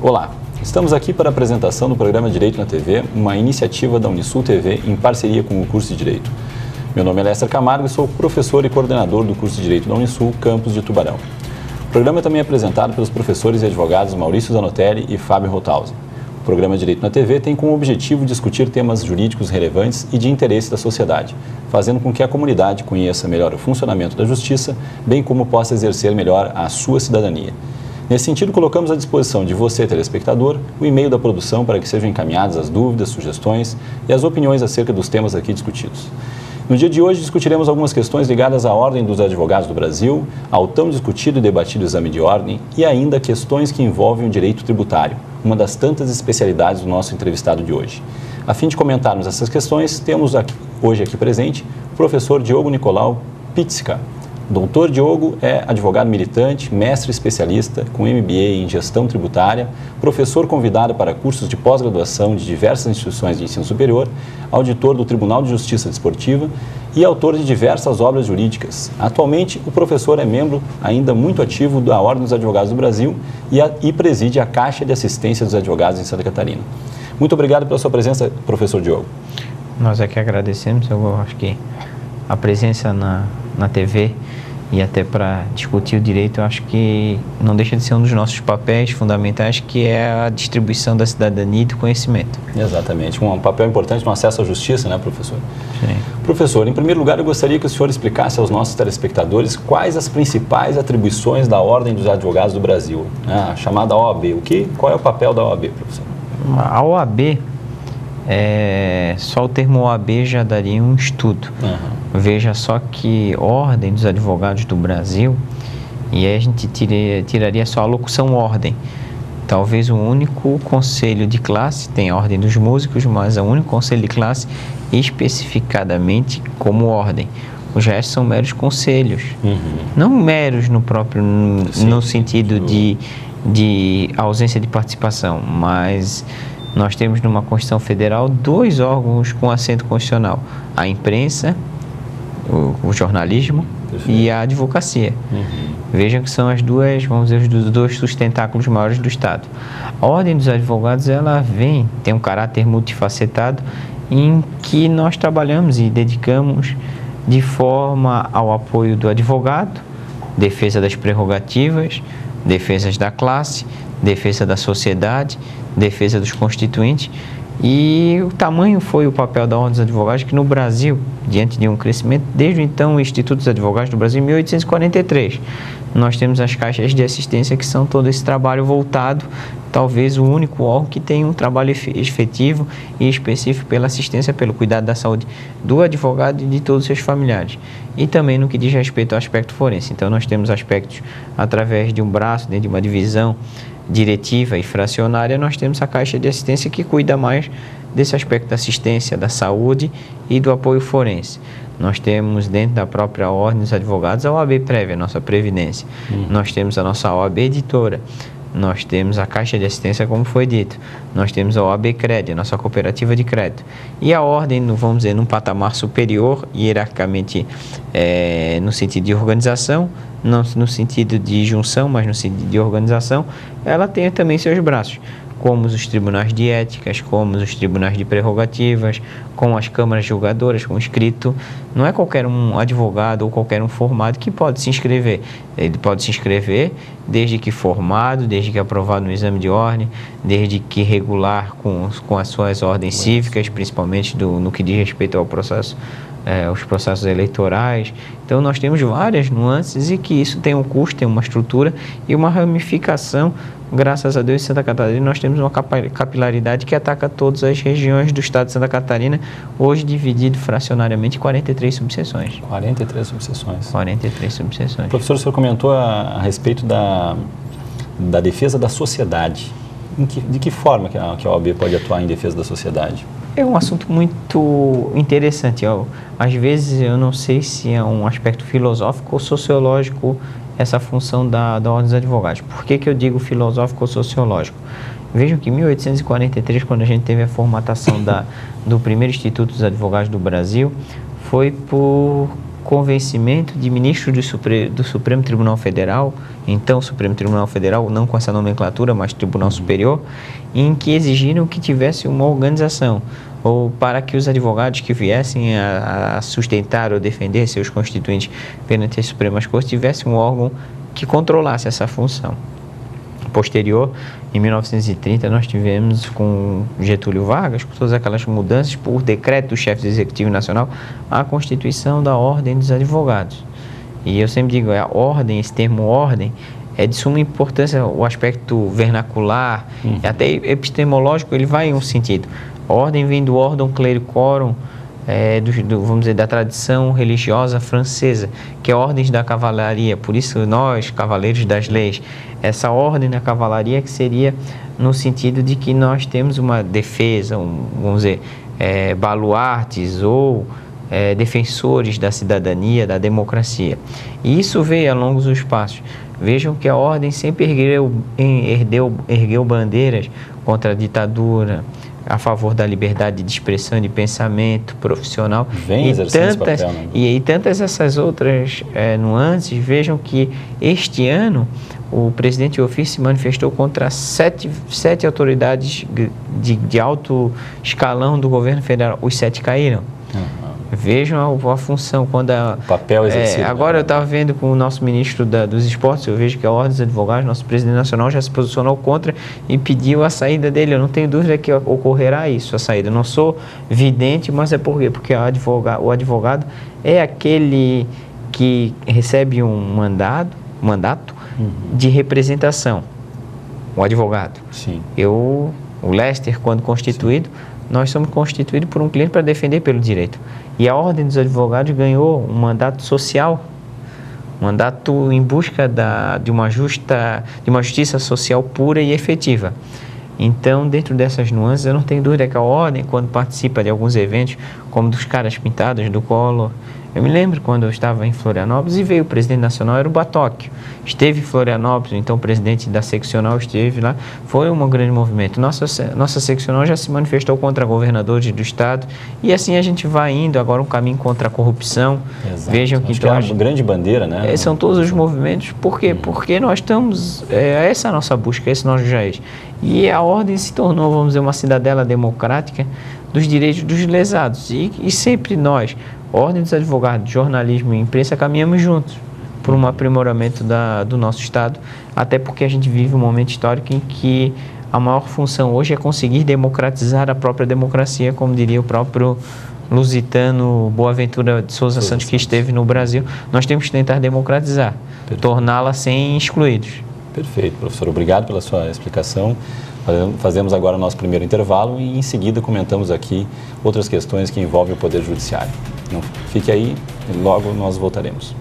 Olá, estamos aqui para a apresentação do programa Direito na TV, uma iniciativa da Unisul TV em parceria com o curso de Direito. Meu nome é Lester Camargo e sou professor e coordenador do curso de Direito da Unisul, campus de Tubarão. O programa é também apresentado pelos professores e advogados Maurício Zanotelli e Fábio Rothausen. O programa Direito na TV tem como objetivo discutir temas jurídicos relevantes e de interesse da sociedade, fazendo com que a comunidade conheça melhor o funcionamento da justiça, bem como possa exercer melhor a sua cidadania. Nesse sentido, colocamos à disposição de você, telespectador, o e-mail da produção para que sejam encaminhadas as dúvidas, sugestões e as opiniões acerca dos temas aqui discutidos. No dia de hoje, discutiremos algumas questões ligadas à Ordem dos Advogados do Brasil, ao tão discutido e debatido exame de ordem e ainda questões que envolvem o direito tributário, uma das tantas especialidades do nosso entrevistado de hoje. A fim de comentarmos essas questões, temos hoje aqui presente o professor Diogo Nicolau Pizzica. Doutor Diogo é advogado militante, mestre especialista com MBA em gestão tributária, professor convidado para cursos de pós-graduação de diversas instituições de ensino superior, auditor do Tribunal de Justiça Desportiva e autor de diversas obras jurídicas. Atualmente, o professor é membro ainda muito ativo da Ordem dos Advogados do Brasil e preside a Caixa de Assistência dos Advogados em Santa Catarina. Muito obrigado pela sua presença, professor Diogo. Nós é que agradecemos, eu acho que a presença na TV e até para discutir o direito, eu acho que não deixa de ser um dos nossos papéis fundamentais, que é a distribuição da cidadania e do conhecimento. Exatamente, um papel importante no acesso à justiça, né, professor? Sim. Professor, em primeiro lugar, eu gostaria que o senhor explicasse aos nossos telespectadores quais as principais atribuições da Ordem dos Advogados do Brasil, a chamada OAB. Qual é o papel da OAB, professor? A OAB, só o termo OAB já daria um estudo. Veja só que Ordem dos Advogados do Brasil, e aí a gente tiraria só a locução ordem. Talvez o único conselho de classe, tem a Ordem dos Músicos, mas é o único conselho de classe especificadamente como ordem. Os restos são meros conselhos, não meros no sentido de ausência de participação, mas nós temos numa Constituição Federal 2 órgãos com assento constitucional: a imprensa, o jornalismo e a advocacia. Vejam que são as duas, vamos dizer, os dois sustentáculos maiores do Estado. A Ordem dos Advogados, ela tem um caráter multifacetado em que nós trabalhamos e dedicamos de forma ao apoio do advogado, defesa das prerrogativas, defesas da classe, defesa da sociedade, defesa dos constituintes. E o tamanho foi o papel da Ordem dos Advogados, que no Brasil, diante de um crescimento, desde então o Instituto dos Advogados do Brasil, em 1843, nós temos as caixas de assistência, que são todo esse trabalho voltado, talvez o único órgão que tem um trabalho efetivo e específico pela assistência, pelo cuidado da saúde do advogado e de todos os seus familiares. E também no que diz respeito ao aspecto forense. Então nós temos aspectos através de um braço, dentro de uma divisão diretiva e fracionária, nós temos a Caixa de Assistência, que cuida mais desse aspecto da assistência, da saúde e do apoio forense. Nós temos dentro da própria Ordem dos Advogados a OAB Prévia, a nossa Previdência. Nós temos a nossa OAB Editora. Nós temos a Caixa de Assistência, como foi dito. Nós temos a OAB Crédito, a nossa cooperativa de crédito. E a Ordem, vamos dizer, num patamar superior, hierarquicamente, no sentido de organização, não no sentido de junção, mas no sentido de organização, ela tem também seus braços, como os tribunais de éticas, como os tribunais de prerrogativas, com as câmaras julgadoras, com escrito. Não é qualquer um advogado ou qualquer um formado que pode se inscrever. Ele pode se inscrever desde que formado, desde que aprovado no exame de ordem, desde que regular com as suas ordens cívicas, principalmente no que diz respeito ao processo, os processos eleitorais. Então nós temos várias nuances e que isso tem um custo, tem uma estrutura e uma ramificação. Graças a Deus, em Santa Catarina, nós temos uma capilaridade que ataca todas as regiões do estado de Santa Catarina, hoje dividido fracionariamente em 43 subseções. 43 subseções. 43 subseções. Professor, o senhor comentou a respeito da defesa da sociedade. De que forma que a OAB pode atuar em defesa da sociedade? É um assunto muito interessante. Às vezes, eu não sei se é um aspecto filosófico ou sociológico essa função da Ordem dos Advogados. Por que eu digo filosófico ou sociológico? Vejam que em 1843, quando a gente teve a formatação do primeiro Instituto dos Advogados do Brasil, foi por convencimento de ministros do Supremo Tribunal Federal, então Supremo Tribunal Federal, não com essa nomenclatura, mas Tribunal Superior, em que exigiram que tivesse uma organização, ou para que os advogados que viessem a sustentar ou defender seus constituintes perante as Supremas Cortes tivessem um órgão que controlasse essa função. Posterior, em 1930, nós tivemos com Getúlio Vargas, com todas aquelas mudanças por decreto do chefe do Executivo Nacional, a constituição da Ordem dos Advogados. E eu sempre digo, a ordem, esse termo ordem, é de suma importância o aspecto vernacular, até epistemológico, ele vai em um sentido. A ordem vem do ordem clericorum, vamos dizer, da tradição religiosa francesa, que é a ordem da cavalaria. Por isso nós, cavaleiros das leis, essa ordem da cavalaria que seria no sentido de que nós temos uma defesa, vamos dizer, baluartes ou defensores da cidadania, da democracia. E isso veio ao longo dos passos. Vejam que a ordem sempre ergueu bandeiras contra a ditadura, a favor da liberdade de expressão, de pensamento profissional. Vem exercendo esse papel, né? E tantas essas outras nuances. Vejam que este ano o presidente de ofício se manifestou contra sete autoridades de alto escalão do governo federal. Os 7 caíram. Vejam a função, quando o papel exercido. Agora eu estava vendo com o nosso ministro dos esportes, eu vejo que a Ordem dos Advogados, nosso presidente nacional, já se posicionou contra e pediu a saída dele. Eu não tenho dúvida que ocorrerá isso, a saída. Eu não sou vidente, mas é por quê? Porque o advogado é aquele que recebe um mandato de representação. O advogado. Sim. O Lester, quando constituído, nós somos constituídos por um cliente para defender pelo direito. E a Ordem dos Advogados ganhou um mandato social, um mandato em busca de uma justiça social pura e efetiva. Então, dentro dessas nuances, eu não tenho dúvida que a Ordem, quando participa de alguns eventos, como dos caras pintados, do Collor, eu me lembro quando eu estava em Florianópolis e veio o presidente nacional, era o Batóquio. Esteve em Florianópolis, então o presidente da seccional esteve lá. Foi um grande movimento. Nossa seccional já se manifestou contra governadores do estado e assim a gente vai indo agora um caminho contra a corrupção. Exato. Vejam que então, é uma grande bandeira, né? São todos os movimentos. Por quê? Porque nós estamos... essa é a nossa busca, esse é o nosso jaez. E a Ordem se tornou, vamos dizer, uma cidadela democrática dos direitos dos lesados. E sempre nós, Ordem dos Advogados, jornalismo e imprensa, caminhamos juntos por um aprimoramento do nosso Estado, até porque a gente vive um momento histórico em que a maior função hoje é conseguir democratizar a própria democracia, como diria o próprio lusitano Boaventura de Souza Santos, que esteve no Brasil. Nós temos que tentar democratizar, torná-la sem excluídos. Perfeito, professor. Obrigado pela sua explicação. Fazemos agora o nosso primeiro intervalo e em seguida comentamos aqui outras questões que envolvem o Poder Judiciário. Não fique aí, logo nós voltaremos.